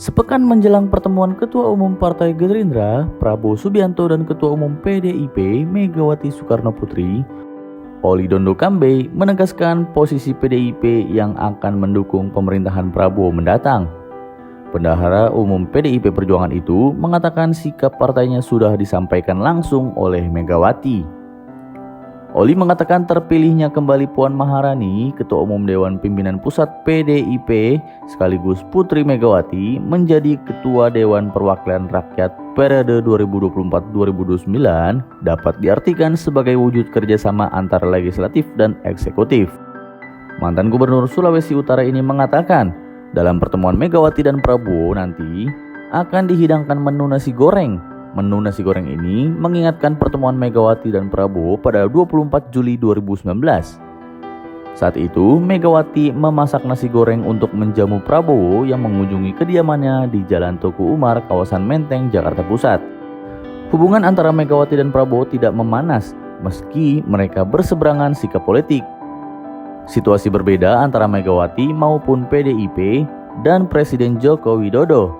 Sepekan menjelang pertemuan Ketua Umum Partai Gerindra, Prabowo Subianto dan Ketua Umum PDIP, Megawati Soekarnoputri, Oli Dondo Kambe menegaskan posisi PDIP yang akan mendukung pemerintahan Prabowo mendatang. Bendahara Umum PDIP Perjuangan itu mengatakan sikap partainya sudah disampaikan langsung oleh Megawati. Oli mengatakan terpilihnya kembali Puan Maharani, Ketua Umum Dewan Pimpinan Pusat PDIP, sekaligus Putri Megawati, menjadi Ketua Dewan Perwakilan Rakyat periode 2024-2029 dapat diartikan sebagai wujud kerjasama antara legislatif dan eksekutif. Mantan Gubernur Sulawesi Utara ini mengatakan, dalam pertemuan Megawati dan Prabowo nanti akan dihidangkan menu nasi goreng. Menu nasi goreng ini mengingatkan pertemuan Megawati dan Prabowo pada 24 Juli 2019. Saat itu, Megawati memasak nasi goreng untuk menjamu Prabowo yang mengunjungi kediamannya di Jalan Tuku Umar, kawasan Menteng, Jakarta Pusat. Hubungan antara Megawati dan Prabowo tidak memanas, meski mereka berseberangan sikap politik. Situasi berbeda antara Megawati maupun PDIP dan Presiden Joko Widodo.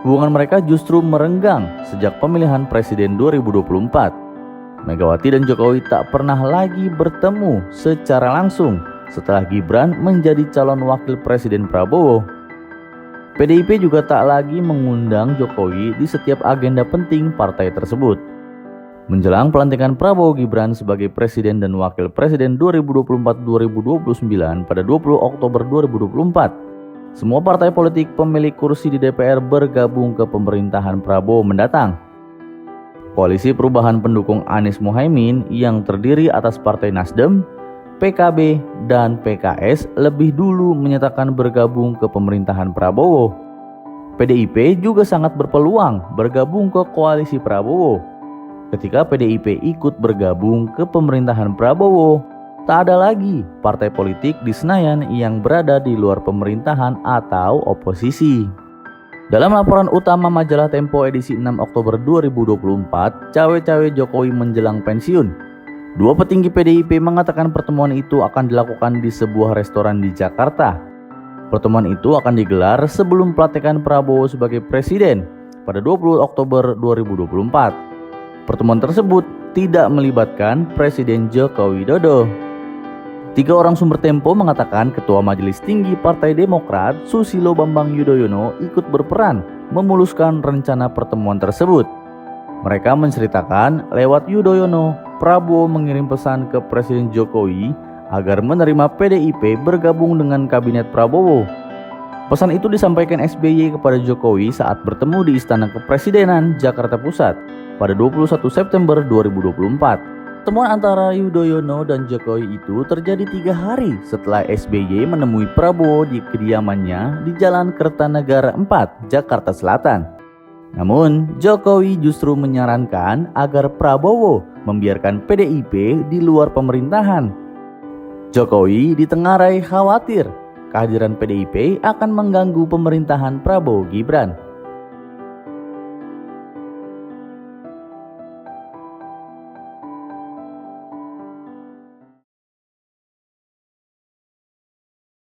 Hubungan mereka justru merenggang sejak pemilihan presiden 2024. Megawati dan Jokowi tak pernah lagi bertemu secara langsung setelah Gibran menjadi calon wakil presiden Prabowo. PDIP juga tak lagi mengundang Jokowi di setiap agenda penting partai tersebut. Menjelang pelantikan Prabowo Gibran sebagai presiden dan wakil presiden 2024-2029 pada 20 Oktober 2024, semua partai politik pemilik kursi di DPR bergabung ke pemerintahan Prabowo mendatang. Koalisi Perubahan pendukung Anies Mohaimin yang terdiri atas Partai Nasdem, PKB, dan PKS lebih dulu menyatakan bergabung ke pemerintahan Prabowo. PDIP juga sangat berpeluang bergabung ke koalisi Prabowo. Ketika PDIP ikut bergabung ke pemerintahan Prabowo, tak ada lagi partai politik di Senayan yang berada di luar pemerintahan atau oposisi. Dalam laporan utama majalah Tempo edisi 6 Oktober 2024, cawe-cawe Jokowi menjelang pensiun. Dua petinggi PDIP mengatakan pertemuan itu akan dilakukan di sebuah restoran di Jakarta. Pertemuan itu akan digelar sebelum pelantikan Prabowo sebagai presiden pada 20 Oktober 2024. Pertemuan tersebut tidak melibatkan Presiden Joko Widodo. 3 orang sumber Tempo mengatakan Ketua Majelis Tinggi Partai Demokrat Susilo Bambang Yudhoyono ikut berperan memuluskan rencana pertemuan tersebut. Mereka menceritakan lewat Yudhoyono, Prabowo mengirim pesan ke Presiden Jokowi agar menerima PDIP bergabung dengan Kabinet Prabowo. Pesan itu disampaikan SBY kepada Jokowi saat bertemu di Istana Kepresidenan Jakarta Pusat pada 21 September 2024. Pertemuan antara Yudhoyono dan Jokowi itu terjadi 3 hari setelah SBY menemui Prabowo di kediamannya di Jalan Kertanegara 4, Jakarta Selatan. Namun, Jokowi justru menyarankan agar Prabowo membiarkan PDIP di luar pemerintahan. Jokowi ditengarai khawatir kehadiran PDIP akan mengganggu pemerintahan Prabowo Gibran.